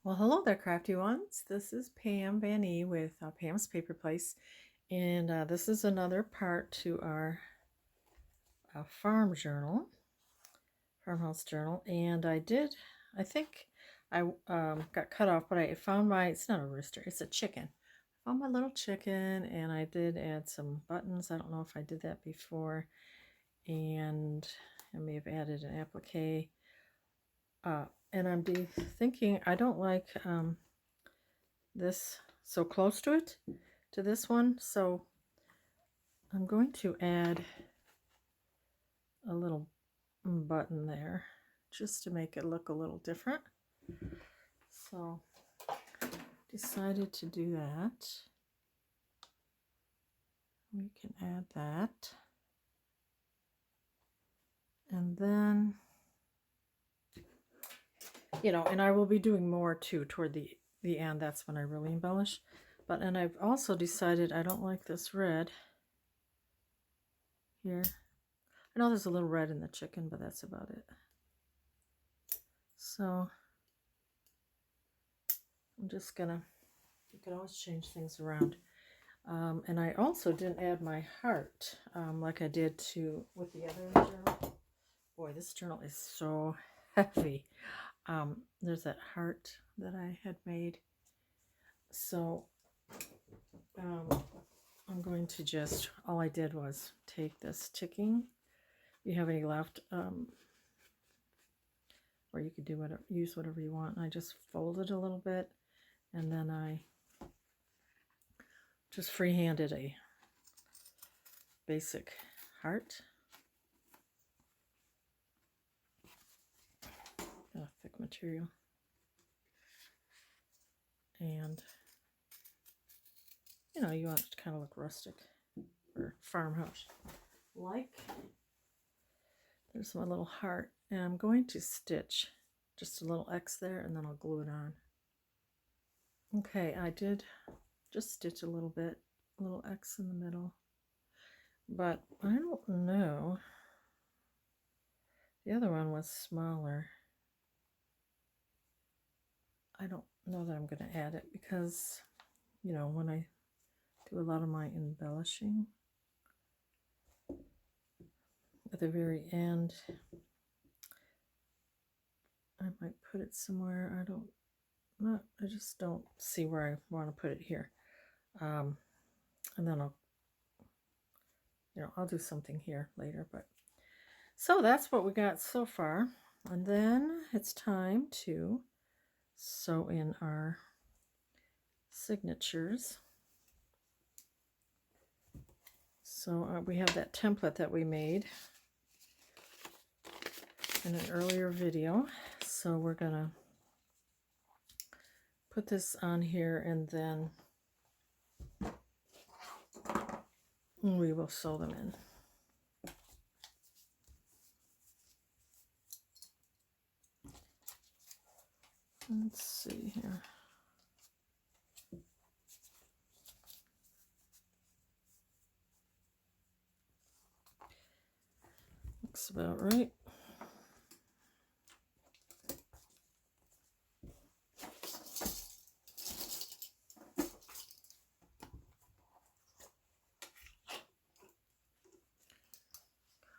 Well, hello there, crafty ones. This is Pam Van E with Pam's Paper Place, and this is another part to our farmhouse journal. And I think I got cut off, but I found it's not a rooster, it's a chicken. I found my little chicken, and I did add some buttons. I don't know if I did that before, and I may have added an applique. And I'm thinking I don't like this so close to this one, so I'm going to add a little button there just to make it look a little different. So decided to do that. We can add that, and then and I will be doing more too toward the end. That's when I really embellish. And I've also decided I don't like this red here. I know there's a little red in the chicken, but that's about it. So I'm just gonna, you can always change things around. And I also didn't add my heart like I did with the other journal. Boy, this journal is so heavy. There's that heart that I had made. So I'm going to just, all I did was take this ticking. If you have any left, or you could do use whatever you want. And I just folded a little bit, and then I just freehanded a basic heart. Thick material. And you want it to kind of look rustic or farmhouse like. There's my little heart, and I'm going to stitch just a little X there, and then I'll glue it on. Okay, I did just stitch a little bit, a little X in the middle, but I don't know. The other one was smaller. I don't know that I'm going to add it because, when I do a lot of my embellishing at the very end, I might put it somewhere. I just don't see where I want to put it here. And then I'll do something here later. But so that's what we got so far. And then it's time to sew in our signatures. So we have that template that we made in an earlier video. So we're gonna put this on here, and then we will sew them in. Let's see here. Looks about right.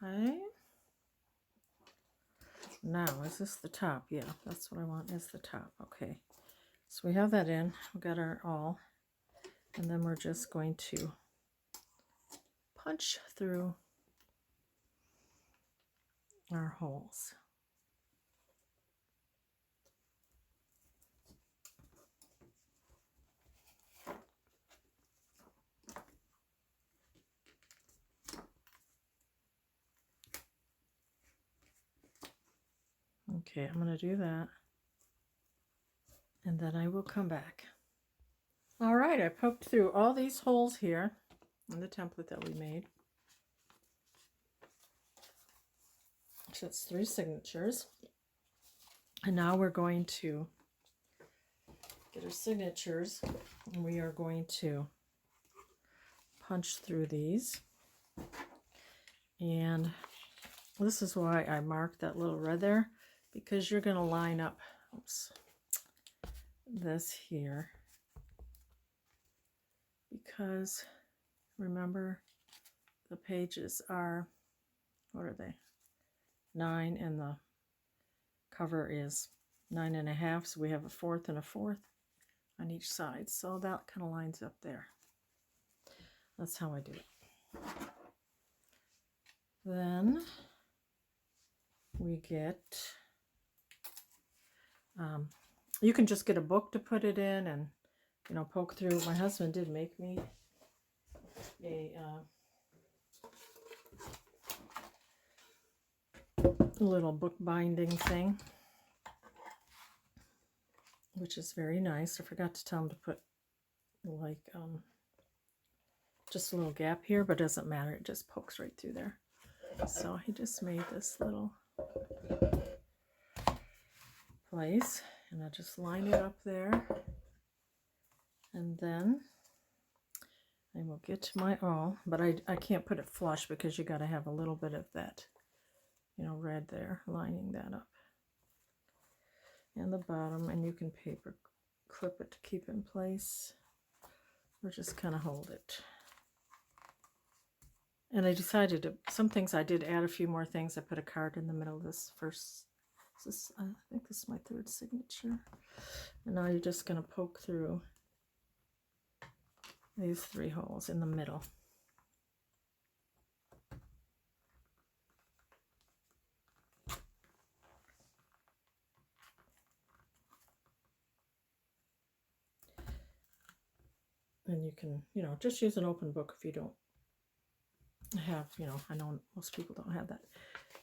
Okay. Now, is this the top? Yeah, that's what I want, is the top. Okay. So we have that in. We got our awl. And then we're just going to punch through our holes. Okay, I'm going to do that, and then I will come back. All right, I poked through all these holes here in the template that we made. So it's 3 signatures. And now we're going to get our signatures, and we are going to punch through these. And this is why I marked that little red there, because you're going to line up, oops, this here because remember the pages are, what are they? 9 and the cover is 9.5, so we have a fourth and a fourth on each side. So that kind of lines up there. That's how I do it. Then we get, you can just get a book to put it in and, you know, poke through. My husband did make me a little book binding thing, which is very nice. I forgot to tell him to put like just a little gap here, but it doesn't matter, it just pokes right through there. So he just made this little place, and I just line it up there, and then I will get to my awl, but I can't put it flush because you got to have a little bit of that, you know, red there lining that up, and the bottom, and you can paper clip it to keep in place or just kind of hold it. And I decided to, some things I did add a few more things. I put a card in the middle of this first. This, I think this is my third signature. And now you're just going to poke through these 3 holes in the middle. And you can, you know, just use an open book if you don't have, you know, I know most people don't have that.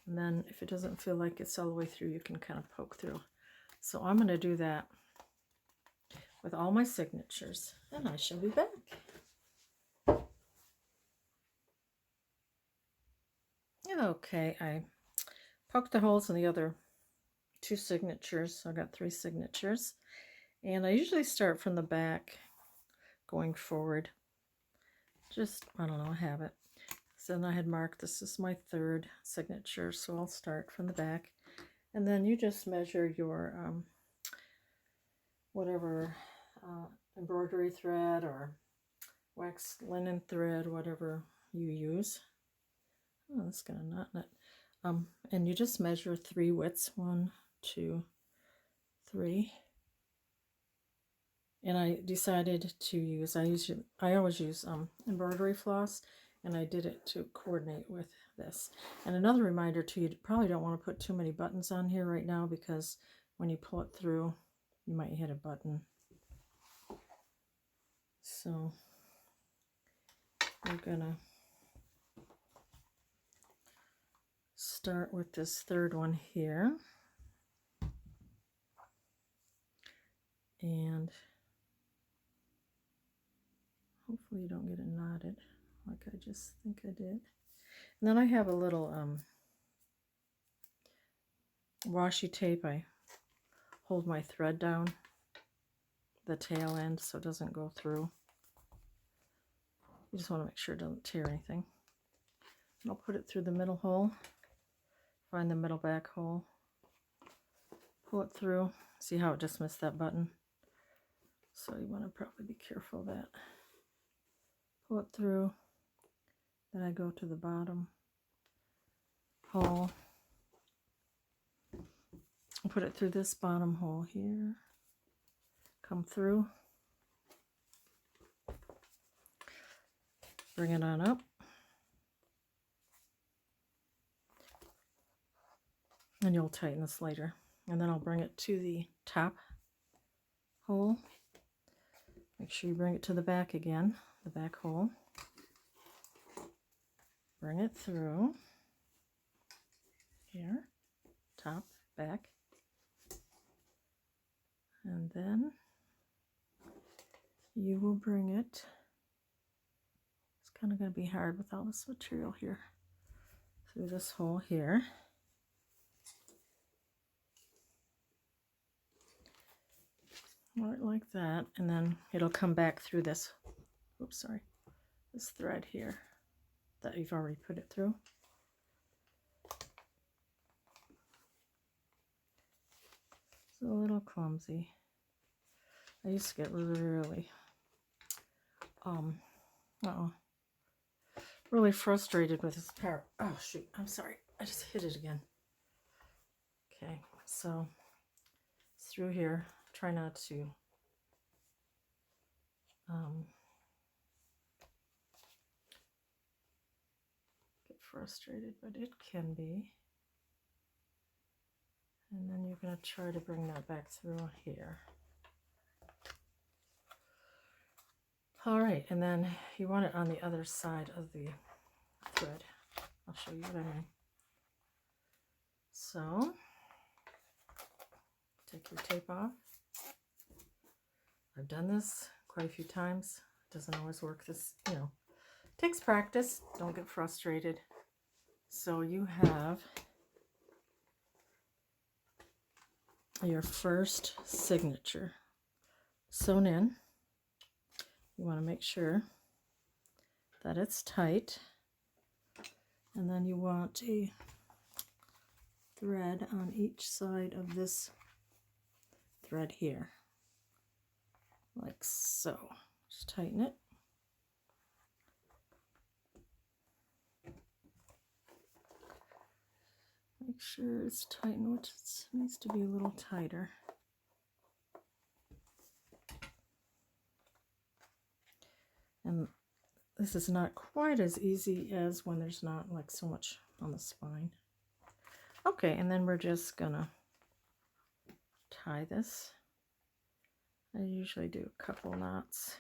And then if it doesn't feel like it's all the way through, you can kind of poke through. So I'm going to do that with all my signatures, and I shall be back. Okay, I poked the holes in the other 2 signatures, so I got 3 signatures. And I usually start from the back going forward. Just, I don't know, I have it. So then I had marked this is my 3rd signature, so I'll start from the back. And then you just measure your whatever embroidery thread or wax linen thread, whatever you use. Oh, that's gonna knot it. And you just measure 3 widths, 1, 2, 3. And I decided to use, I always use embroidery floss, and I did it to coordinate with this. And another reminder too, you probably don't want to put too many buttons on here right now, because when you pull it through, you might hit a button. So we're gonna start with this 3rd one here. And hopefully you don't get it knotted like I just think I did. And then I have a little washi tape. I hold my thread down the tail end so it doesn't go through. You just want to make sure it doesn't tear anything. And I'll put it through the middle hole, find the middle back hole, pull it through. See how it just missed that button? So you want to probably be careful of that. Pull it through, then I go to the bottom hole, put it through this bottom hole here, come through, bring it on up, and you'll tighten this later. And then I'll bring it to the top hole. Make sure you bring it to the back again, the back hole. Bring it through here, top, back, and then you will bring it, it's kind of going to be hard with all this material here, through this hole here. Right like that, and then it'll come back through this, oops, sorry, this thread here that you've already put it through. It's a little clumsy. I used to get really, really frustrated with this part. Oh, shoot. I'm sorry. I just hit it again. Okay, so it's through here. Try not to get frustrated, but it can be. And then you're going to try to bring that back through here. All right, and then you want it on the other side of the thread. I'll show you what I mean. So, take your tape off. I've done this quite a few times. It doesn't always work this, takes practice. Don't get frustrated. So you have your first signature sewn in. You want to make sure that it's tight. And then you want a thread on each side of this thread here. Like so. Just tighten it. Make sure it's tightened, which needs to be a little tighter. And this is not quite as easy as when there's not like so much on the spine. Okay, and then we're just gonna tie this. I usually do a couple knots,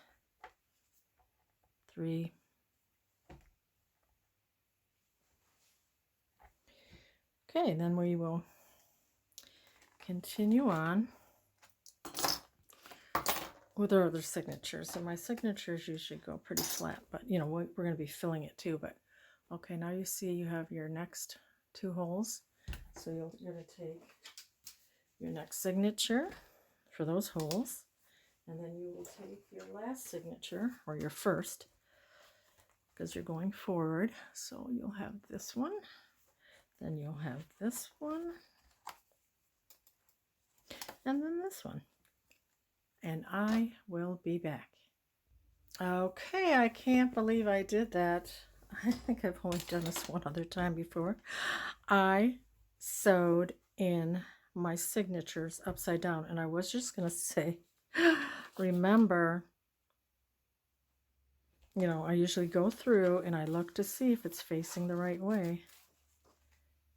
3. Okay, then we will continue on with our other signatures. And my signatures usually go pretty flat, but we're going to be filling it too. But okay, now you see you have your next 2 holes. So you're going to take your next signature for those holes, and then you will take your last signature, or your first, because you're going forward. So you'll have this one, then you'll have this one, and then this one. And I will be back. Okay, I can't believe I did that. I think I've only done this one other time before. I sewed in my signatures upside down, and I was just going to say, remember, I usually go through and I look to see if it's facing the right way,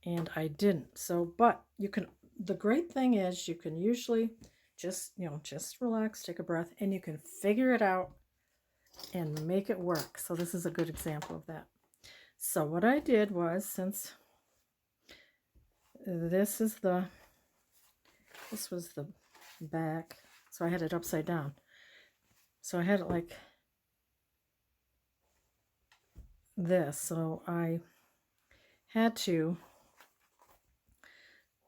and I didn't. So, but the great thing is you can usually just relax, take a breath, and you can figure it out and make it work. So this is a good example of that. So what I did was, since this was the back, so I had it upside down. So I had it like this. So I had to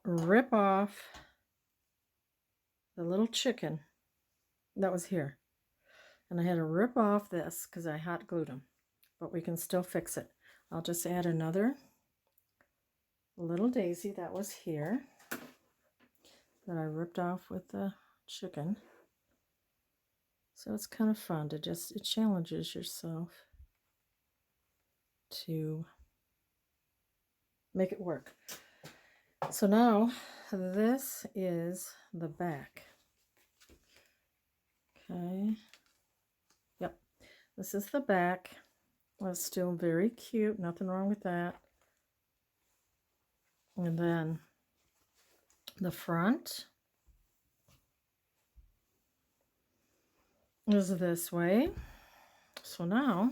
rip off the little chicken that was here. And I had to rip off this because I hot glued them. But we can still fix it. I'll just add another little daisy that was here that I ripped off with the chicken. So it's kind of fun to it challenges yourself to make it work. So now this is the back. Okay. Yep. This is the back. It's still very cute. Nothing wrong with that. And then the front is this way. So now,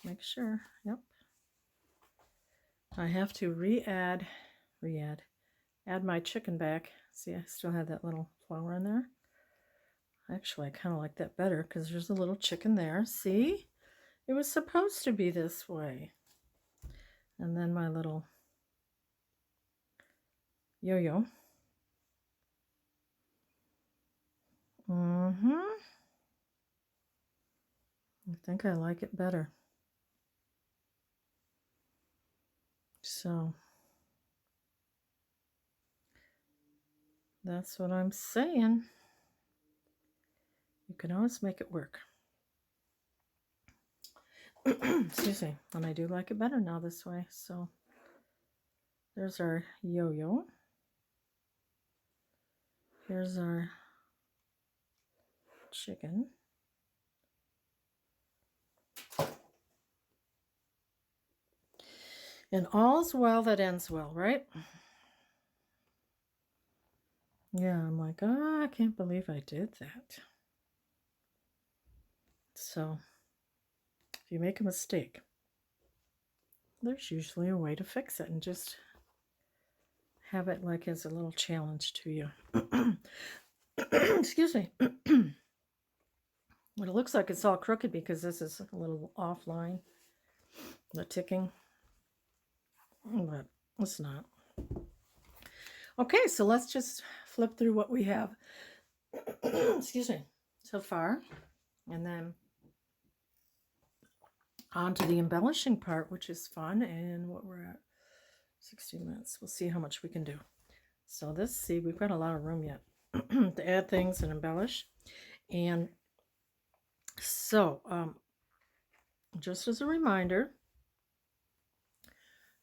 make sure, yep. I have to add my chicken back. See, I still have that little flower in there. Actually, I kind of like that better because there's a little chicken there. See? It was supposed to be this way. And then my little yo-yo. I think I like it better. So that's what I'm saying. can always make it work. Excuse me. And I do like it better now this way. So there's our yo-yo. Here's our chicken. And all's well that ends well, right? Yeah, I'm like, oh, I can't believe I did that. So, if you make a mistake, there's usually a way to fix it and just have it like as a little challenge to you. Excuse me. Well, it looks like it's all crooked because this is a little offline, the ticking, but it's not. Okay, so let's just flip through what we have, excuse me, so far, and then on to the embellishing part, which is fun, and what we're at, 60 minutes. We'll see how much we can do. So this, see, we've got a lot of room yet to add things and embellish. And so, just as a reminder,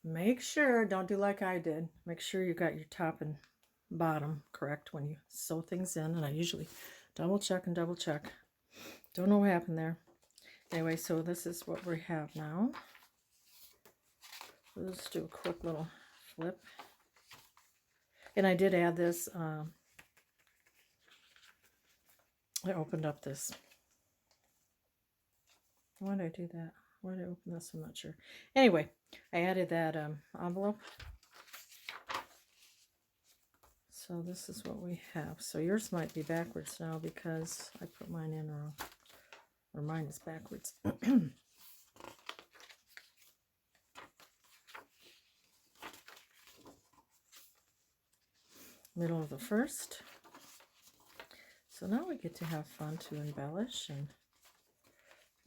make sure, don't do like I did, make sure you got your top and bottom correct when you sew things in. And I usually double check and double check. Don't know what happened there. Anyway, so this is what we have now. Let's do a quick little flip. And I did add this, I opened up this. Why did I do that? Why did I open this? I'm not sure. Anyway, I added that envelope. So this is what we have. So yours might be backwards now because I put mine in wrong. Or mine is backwards. Middle of the first. So now we get to have fun to embellish, and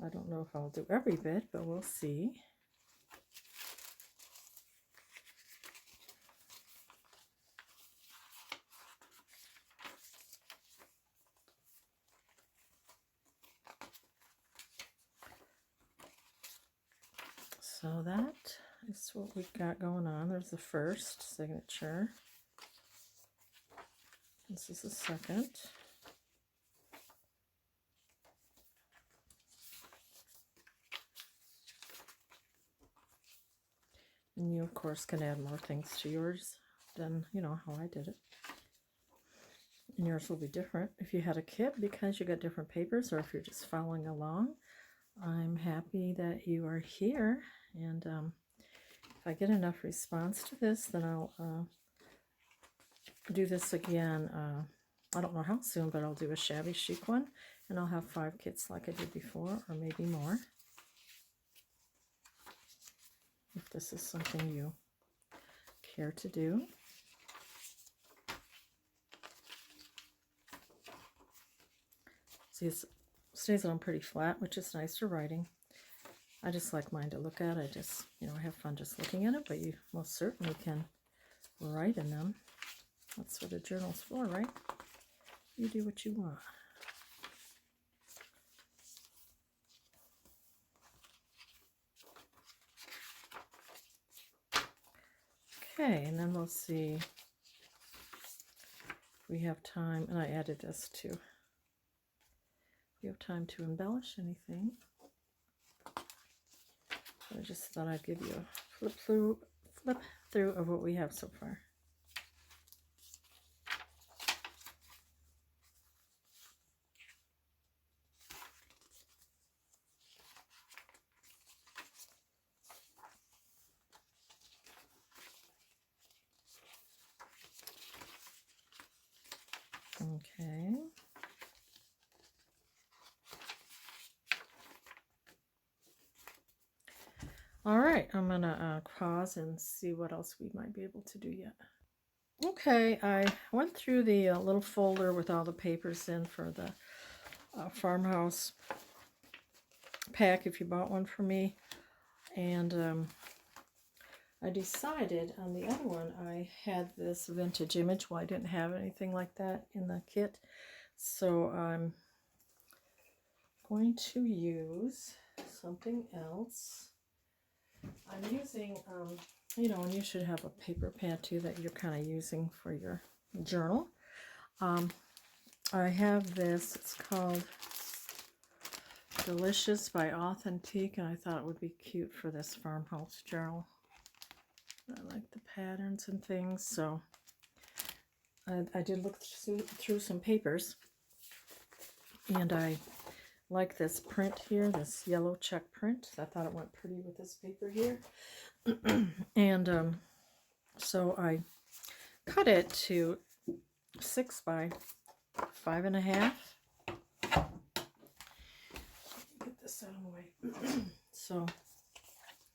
I don't know if I'll do every bit, but we'll see. So that is what we've got going on. There's the first signature. This is the second. And you, of course, can add more things to yours than, you know, how I did it. And yours will be different if you had a kit because you got different papers, or if you're just following along. I'm happy that you are here, and if I get enough response to this, then I'll do this again. I don't know how soon, but I'll do a shabby chic one, and I'll have 5 kits like I did before, or maybe more, if this is something you care to do. See, it stays on pretty flat, which is nice for writing. I just like mine to look at. I just, you know, have fun just looking at it, but you most certainly can write in them. That's what a journal's for, right? You do what you want. Okay, and then we'll see if we have time, and I added this too. If you have time to embellish anything. I just thought I'd give you a flip through of what we have so far. Okay. All right, I'm gonna pause and see what else we might be able to do yet. Okay, I went through the little folder with all the papers in for the Farmhouse pack, if you bought one for me, and I decided on the other one I had this vintage image. Well, I didn't have anything like that in the kit, so I'm going to use something else. I'm using, you know, and you should have a paper pad too that you're kind of using for your journal. I have this, it's called Delicious by Authentique, and I thought it would be cute for this farmhouse journal. I like the patterns and things, so I did look through some papers, and I like this print here, this yellow check print. I thought it went pretty with this paper here. And so I cut it to 6 by 5.5. Get this out of the way. So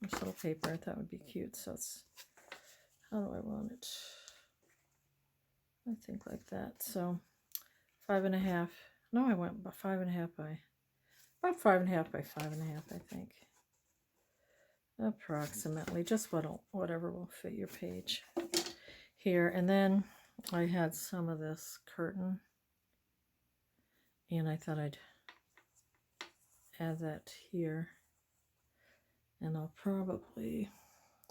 this little paper I thought would be cute. So it's, how do I want it? I think like that. So 5.5. No, I went about 5.5 by, about 5.5 by 5.5, I think. Approximately, just whatever will fit your page here. And then I had some of this curtain, and I thought I'd add that here, and I'll probably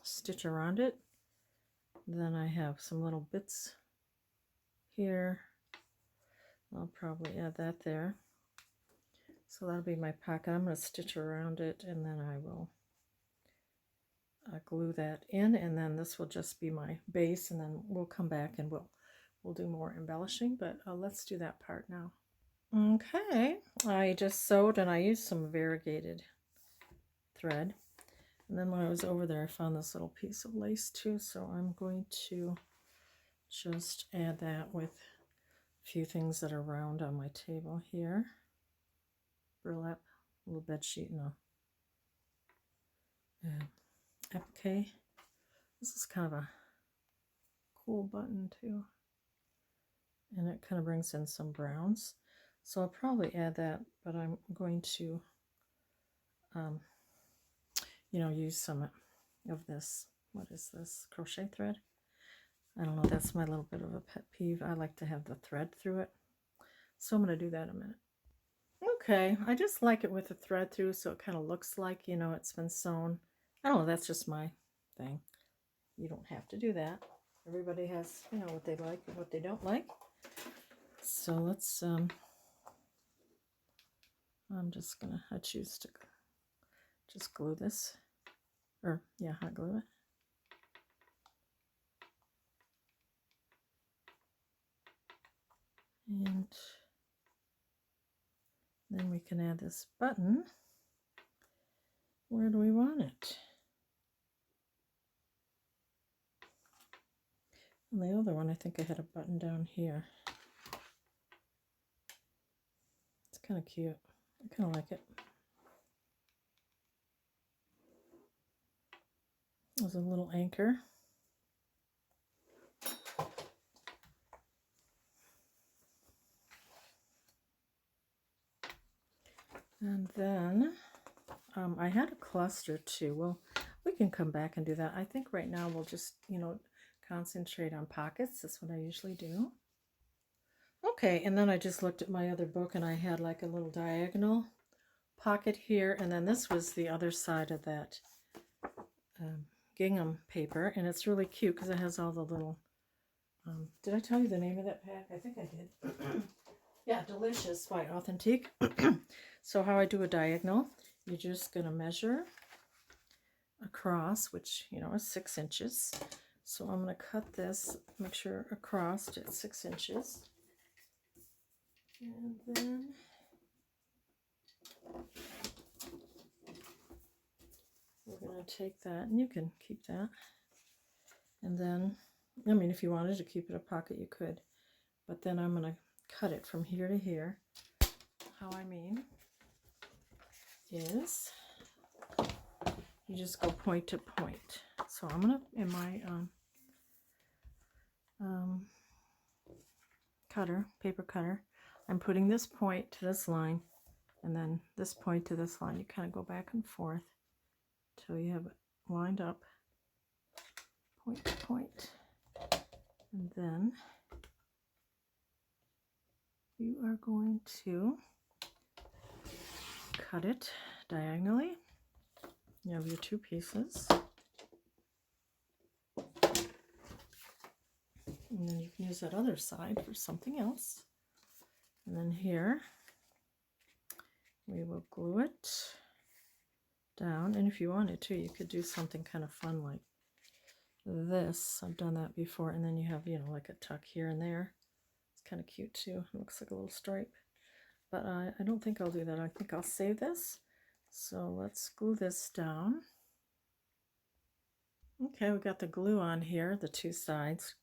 stitch around it. Then I have some little bits here. I'll probably add that there. So that'll be my pocket. I'm going to stitch around it, and then I will glue that in, and then this will just be my base, and then we'll come back and we'll do more embellishing, but let's do that part now. Okay, I just sewed, and I used some variegated thread, and then when I was over there I found this little piece of lace too, so I'm going to just add that with a few things that are round on my table here. Burlap, a little bed sheet, and applique. This is kind of a cool button too, and it kind of brings in some browns, so I'll probably add that, but I'm going to you know, use some of this, what is this, crochet thread. I don't know, that's my little bit of a pet peeve. I like to have the thread through it, so I'm going to do that in a minute. Okay, I just like it with the thread through, so it kind of looks like, you know, it's been sewn. I don't know, that's just my thing. You don't have to do that. Everybody has, you know, what they like and what they don't like. So let's, I'm just gonna, I choose to just glue this, or yeah, hot glue it. And then we can add this button. Where do we want it? And the other one, I think I had a button down here. It's kind of cute. I kind of like it. There's a little anchor. And then I had a cluster too. Well, we can come back and do that. I think right now we'll just, you know, concentrate on pockets. That's what I usually do. Okay, and then I just looked at my other book, and I had like a little diagonal pocket here, and then this was the other side of that gingham paper, and it's really cute because it has all the little, did I tell you the name of that pack? I think I did. Yeah, Delicious by Authentique. So how I do a diagonal, you're just going to measure across, which, you know, is 6 inches. So I'm going to cut this, make sure across at 6 inches. And then we're going to take that, and you can keep that. And then, I mean, if you wanted to keep it a pocket, you could. But then I'm going to cut it from here to here. How I mean is you just go point to point. So I'm going to, in my paper cutter, I'm putting this point to this line, and then this point to this line. You kind of go back and forth till you have it lined up, point to point. And then you are going to cut it diagonally. You have your two pieces. And then you can use that other side for something else. And then here, we will glue it down. And if you wanted to, you could do something kind of fun like this. I've done that before. And then you have, you know, like a tuck here and there. It's kind of cute too. It looks like a little stripe. But I don't think I'll do that. I think I'll save this. So let's glue this down. Okay, we got the glue on here, the two sides.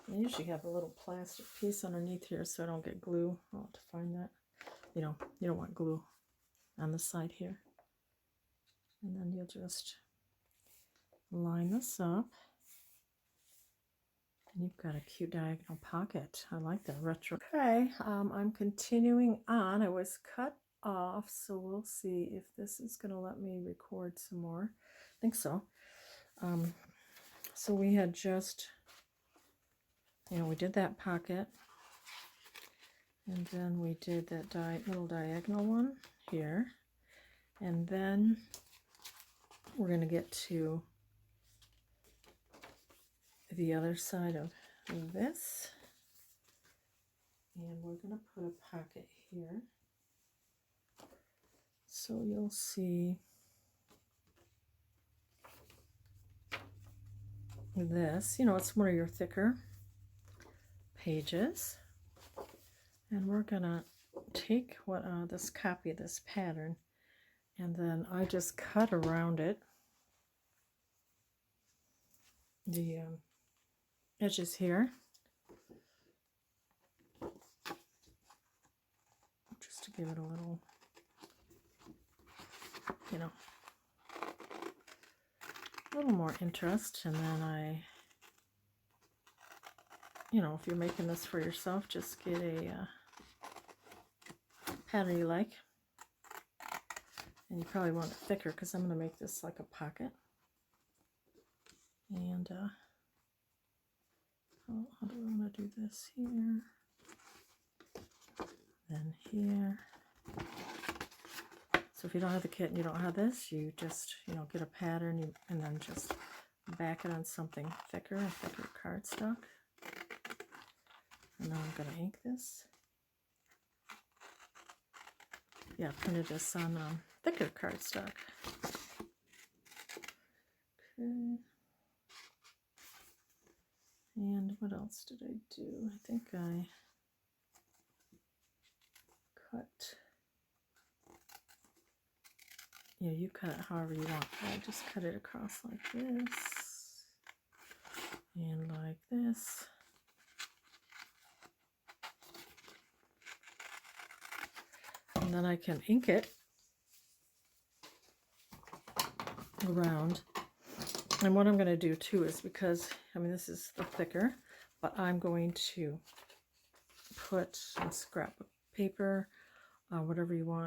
I usually have a little plastic piece underneath here so I don't get glue. I'll have to find that. You know, you don't want glue on the side here. And then you'll just line this up. And you've got a cute diagonal pocket. I like that retro. Okay, I'm continuing on. I was cut off, so we'll see if this is going to let me record some more. I think so. So we had just, you know, we did that pocket. And then we did that little diagonal one here. And then we're going to get to the other side of this. And we're going to put a pocket here. So you'll see this. You know, it's one of your thicker pages. And we're going to take what this copy of this pattern, and then I just cut around it the edges here, just to give it a little, you know, a little more interest. And then I, you know, if you're making this for yourself, just get a pattern you like. And you probably want it thicker because I'm going to make this like a pocket. And how do I want to do this here? Then here. So if you don't have the kit and you don't have this, you just, you know, get a pattern and then just back it on something thicker, a thicker cardstock. And now I'm going to ink this. Yeah, printed this on thicker cardstock. Okay. And what else did I do? I think I cut. Yeah, you cut it however you want. I just cut it across like this and like this. And then I can ink it around. And what I'm going to do too is, because, I mean, this is the thicker, but I'm going to put a scrap of paper, whatever you want.